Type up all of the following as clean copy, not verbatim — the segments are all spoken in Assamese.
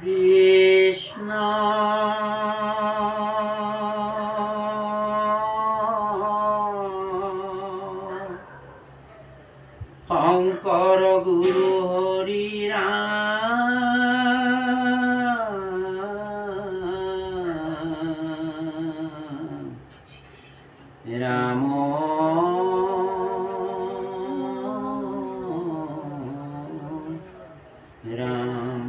কৃষ্ণ শংকৰ গুৰু হৰি ৰাম ৰাম ৰাম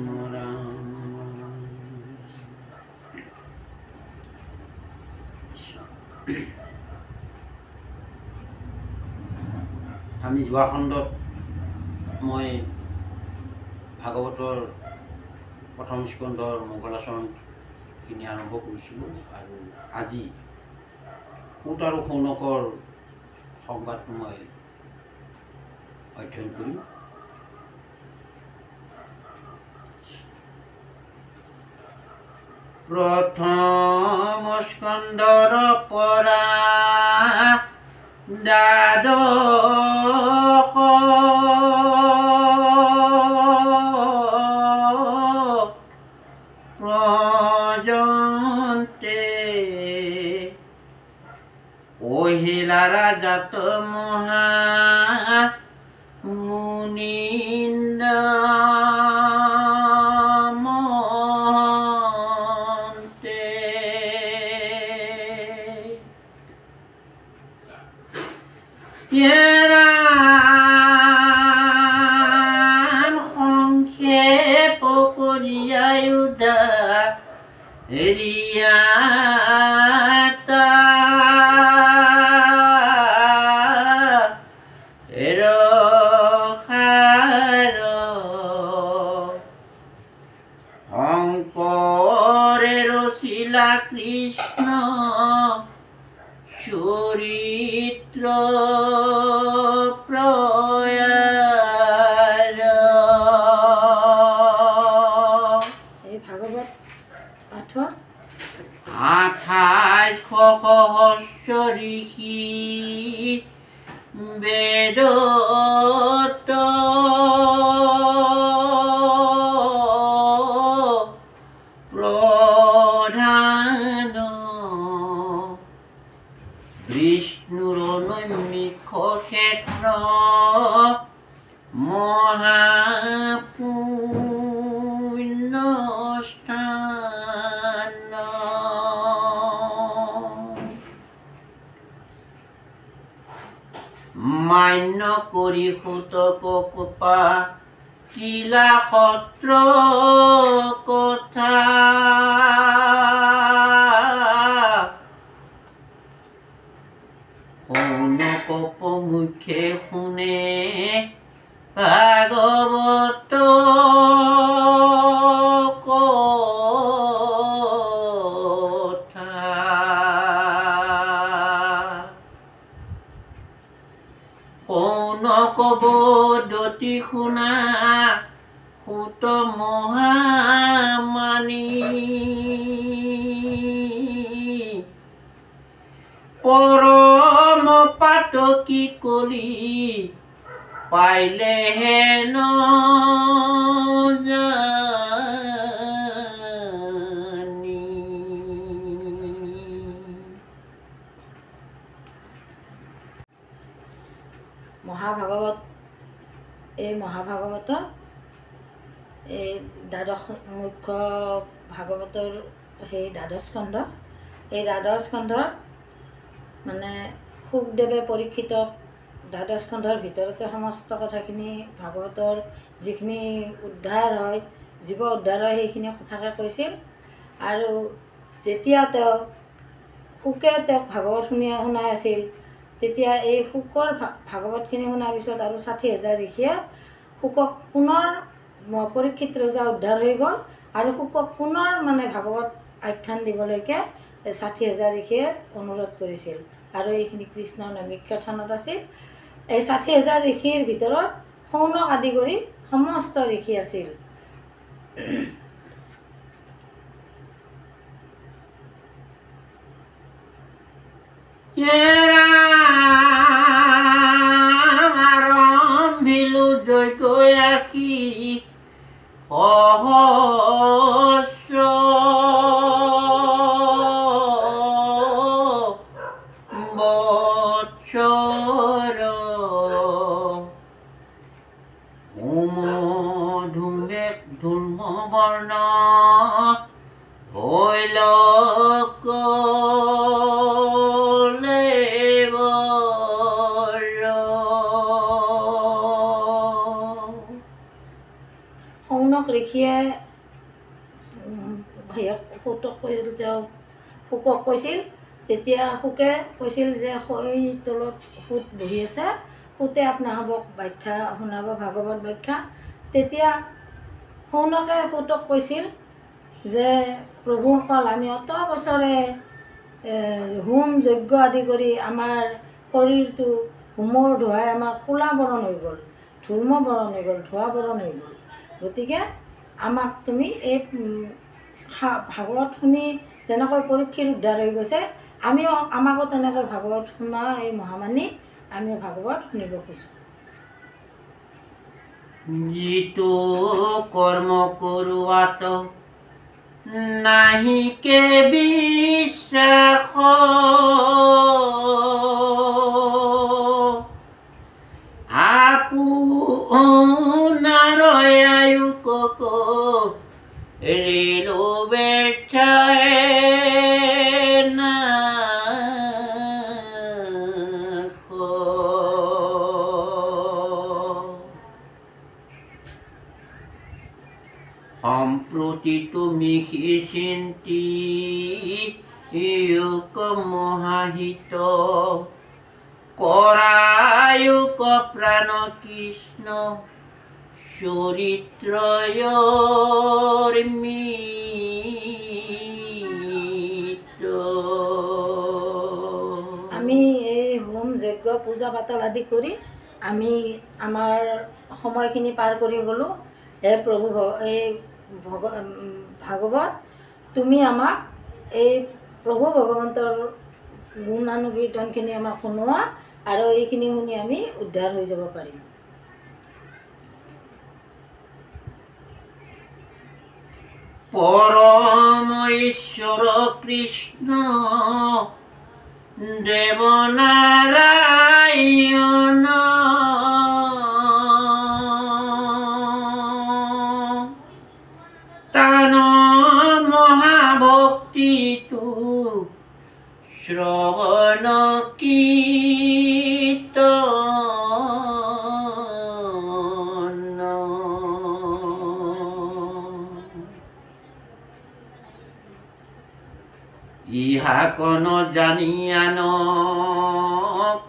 আমি যোৱা খণ্ডত মই ভাগৱতৰ প্ৰথম স্কন্ধৰ মংগলাচৰণখিনি আৰম্ভ কৰিছিলোঁ আৰু আজি সুত আৰু শৌনকৰ সংবাদটো মই অধ্যয়ন কৰিম। প্ৰথম স্কন্ধৰ পৰা দ্বাদশ পৰ্যন্তে পহিলা ৰাজাত মহা মুনিন্দ ৰাম সংক্ষেপ কৰিয়ায়ুধা ৰিয়াতা ৰসাৰ শংকৰে ৰচিলা কৃষ্ণ চৰিত্ৰ প্ৰয়াৰ। এই ভাগৱত পাঠ 28 সহস্ৰ ঋষি বেদত প্ৰধান বিষ্ণুৰ নৈমিষ ক্ষেত্ৰ মহাপুণ্য স্থান। মান্য কৰি সুতক কোপা তিলা সত্ৰ কথা শৌনক মুখে শুনে ভাগৱত কথা। শৌনক বদতি শুনা সুত মহামানী পৰম পাতকী কলি পাইলে হেন জানি। মহাভাগৱত এই মহাভাগৱত এই দ্বাদশ মুখ্য ভাগৱতৰ সেই দ্বাদশ স্কন্ধ। এই দ্বাদশ স্কন্ধত মানে শুকদেৱে পৰীক্ষিতক দ্বাদশ স্কন্ধৰ ভিতৰতে সমস্ত কথাখিনি ভাগৱতৰ যিখিনি উদ্ধাৰ হয় জীৱ উদ্ধাৰ হয় সেইখিনি কথাকে কৈছিল। আৰু যেতিয়া তেওঁ শুকে তেওঁক ভাগৱত শুনাই আছিল তেতিয়া এই শুকৰ ভাগৱতখিনি শুনাৰ পিছত আৰু 60,000 ঋষিয়ে শুকক পুনৰ পৰীক্ষিত ৰজা উদ্ধাৰ হৈ গ'ল আৰু শুকক পুনৰ মানে ভাগৱত আখ্যান দিবলৈকে 60,000 ঋষিয়ে অনুৰোধ কৰিছিল। আৰু এইখিনি কৃষ্ণৰ নৈমিষ থানত আছিল। এই 60,000 ঋষিৰ ভিতৰত শৌনক আদি কৰি সমস্ত ঋষি আছিল। আৰম্ভিলো যজ্ঞ আশী সহস্ৰ শৌনক ঋষিয়ে সুতক কৈছিল, তেওঁ শুকক কৈছিল। তেতিয়া শুকে কৈছিল যে সেই তলত সুত বহি আছে, সুতে আপোনালোকক ব্যাখ্যা শুনাব, ভাগৱত ব্যাখ্যা। তেতিয়া শৌনকে সুতক কৈছিল যে প্ৰভুসকল, আমি অত বছৰে হোম যজ্ঞ আদি কৰি আমাৰ শৰীৰটো হোমৰ ধোৱাই আমাৰ ক'লা বৰণ হৈ গ'ল, ধূৰ্ম বৰণ হৈ গ'ল, ধোঁৱা বৰণ হৈ গ'ল। গতিকে আমাক তুমি এই ভাগৱত শুনি যেনেকৈ পৰীক্ষিত উদ্ধাৰ হৈ গৈছে, আমাকো তেনেকৈ ভাগৱত শুনা এই মহামানী আমি ভাগৱত শুনিব খোজোঁ। যিটো কৰ্ম কৰোৱাত নাহিকে বিশ্বাস, আপোনাৰ আয়ুকক ৰেলো বেঠাই সম্প্ৰতি তুমি চিন্তি মহাহিত কৰায়ুক প্ৰাণ কৃষ্ণ চৰিত্ৰয়ৰ আমি এই হোম যজ্ঞ পূজা পাতল আদি কৰি আমি আমাৰ সময়খিনি পাৰ কৰি গ'লোঁ। হে প্ৰভু, এই ভাগৱত তুমি আমাক এই প্ৰভু ভগৱন্তৰ গুণানুকীৰ্তনখিনি আমাক শুনোৱা, আৰু এইখিনি শুনি আমি উদ্ধাৰ হৈ যাব পাৰিম। পৰম ঈশ্বৰ কৃষ্ণ দেৱনাৰায়ণ তান মহাভক্তিটো শ্ৰৱণ কীৰ্তন ইহাকন জানিয়ান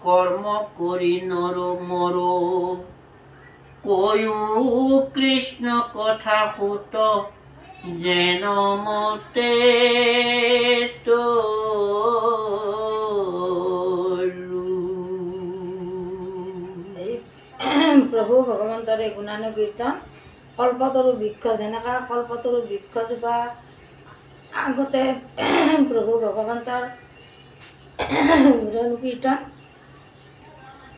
কৰ্ম কৰি নৰ মৰো কৈও কৃষ্ণ কথা সুত যেন মতে প্ৰভু ভগৱন্তৰে গুণানুকীৰ্তন কল্পতৰু বৃক্ষ, যেনেকৈ কল্পতৰু বৃক্ষজোপা আগতে প্ৰভু ভগৱন্তৰ গুণানুকীৰ্তন,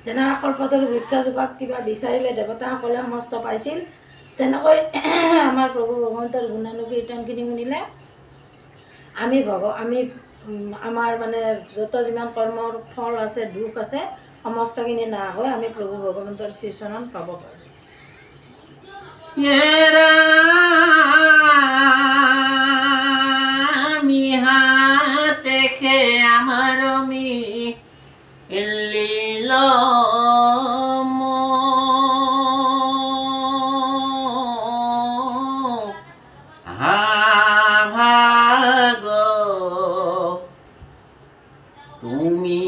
যেনেকৈ কল্পতৰু বৃক্ষজোপাক কিবা বিচাৰিলে দেৱতাসকলে সমস্ত পাইছিল, তেনেকৈ আমাৰ প্ৰভু ভগৱন্তৰ গুণানুকীৰ্তনখিনি শুনিলে আমি আমাৰ মানে যত যিমান কৰ্মৰ ফল আছে, দুখ আছে, সমস্তখিনি না হৈ আমি প্ৰভু ভগৱন্তৰ শ্ৰীচৰণ পাব পাৰোঁ। দেখে আমার লীল ভাগ তুমি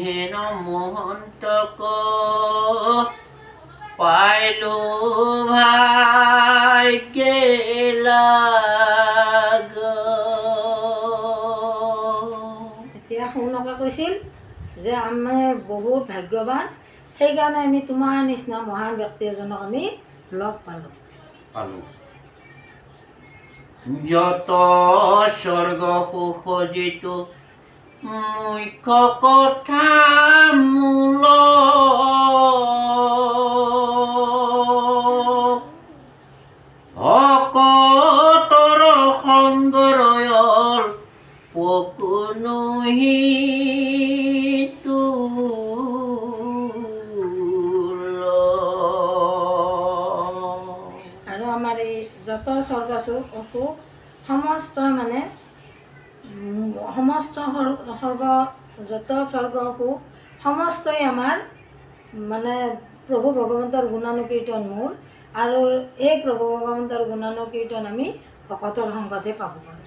হেন মহন্তক পাইলো ভাগ্যেলা। শৌনকে কৈছিল যে আমি বহুত ভাগ্যৱান, সেইকাৰণে আমি তোমাৰ নিচিনা মহান ব্যক্তি এজনক আমি লগ পালোঁ। যত স্বৰ্গ সুখজিত মুখ্য কথা মূল ভকতৰ সংগৰয়ল পকুনুহি আৰু আমাৰ এই যত স্বৰ্গ সুখ সমস্ত মানে সমস্ত সৰ্ব যত স্বৰ্গ সুখ সমস্তই আমাৰ মানে প্ৰভু ভগৱন্তৰ গুণানুকীৰ্তন মূল আৰু এই প্ৰভু ভগৱন্তৰ গুণানুকীৰ্তন আমি ভকতৰ সংগতহে পাব পাৰোঁ।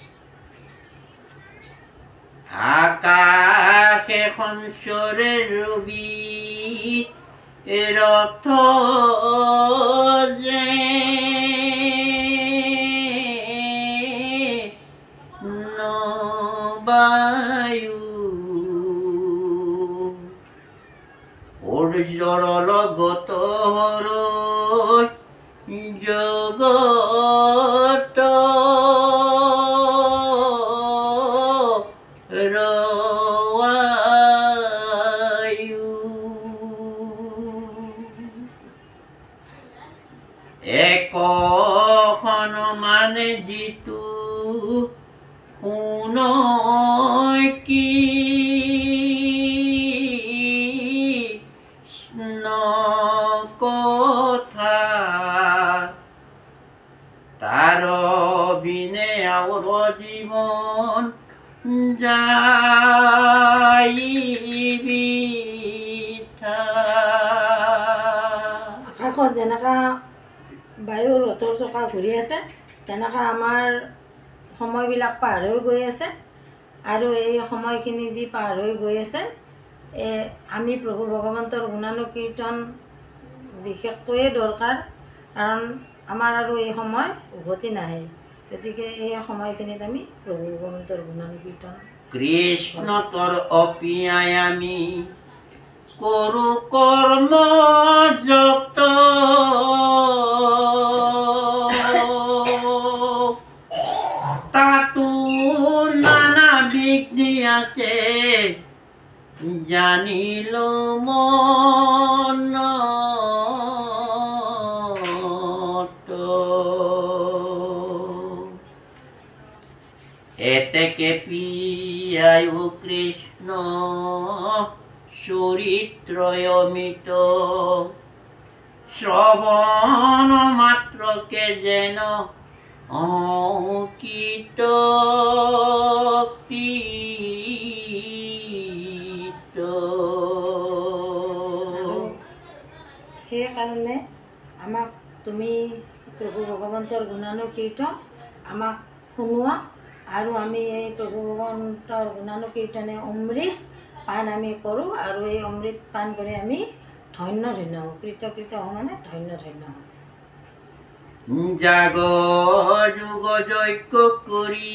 আকাশে সঞ্চৰে ৰবি ৰথ যে নবায়ু সূৰ্যৰ লগত জগত ৰৱায়ু একখন মানে যিটো শুনয় কি কথা তাৰ বিনে আউৰ জীৱন যায় বৃথা। আকাশত যেনেকা বায়ুৰ ৰথৰ চকা ঘূৰি আছে তেনেকৈ আমাৰ সময়বিলাক পাৰ হৈ গৈ আছে আৰু এই সময়খিনি যি পাৰ হৈ গৈ আছে আমি প্ৰভু ভগৱন্তৰ গুণানুকীৰ্তন বিশেষকৈয়ে দৰকাৰ, কাৰণ আমাৰ আৰু এই সময় উভতি নাহে। গতিকে এই সময়খিনিত আমি প্ৰভু ভগৱন্তৰ গুণানুকীৰ্তন কৃষ্ণ তোৰ অপিয়াই আমি কৰোঁ কৰ্ম যত তাতো নানা বিঘ্নি আছে জানিলো মনত। এতেকে পিয়ায়ু কৃষ্ণ চৰিত্ৰয় অমিত শ্ৰৱণ মাত্ৰকে যেন অঙ্কিত সেইকাৰণে আমাক তুমি প্ৰভু ভগৱন্তৰ গুণানুকীৰ্তন আমাক শুনোৱা আৰু আমি এই প্ৰভু ভগৱন্তৰ গুণানুকীৰ্তনে অমৃত পান আমি কৰোঁ আৰু এই অমৃত পান কৰি আমি ধন্য ধন্য হওঁ, কৃতকৃত হওঁ মানে ধন্য ধন্য হওঁ। জাগ যুগ যজ্ঞ কৰি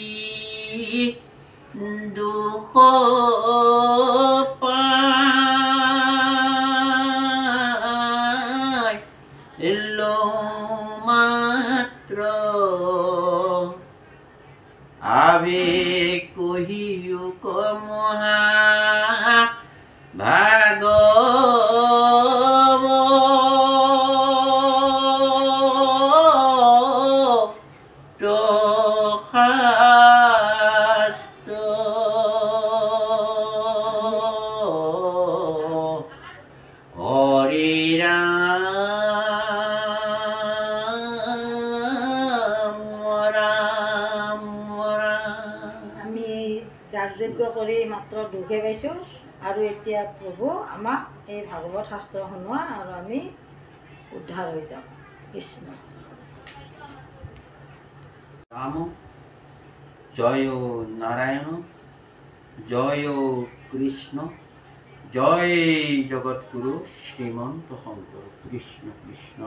দুখ পাইলো মাত্ৰ আবেগ কহিও কমহা যাগযজ্ঞ কৰি মাত্ৰ দুখে পাইছোঁ আৰু এতিয়া প্ৰভু আমাক এই ভাগৱত শাস্ত্ৰ শুনোৱা আৰু আমি উদ্ধাৰ হৈ যাওঁ। কৃষ্ণ ৰাম জয় নাৰায়ণ জয় কৃষ্ণ জয় জগৎগুৰু শ্ৰীমন্ত শঙ্কৰ কৃষ্ণ কৃষ্ণ।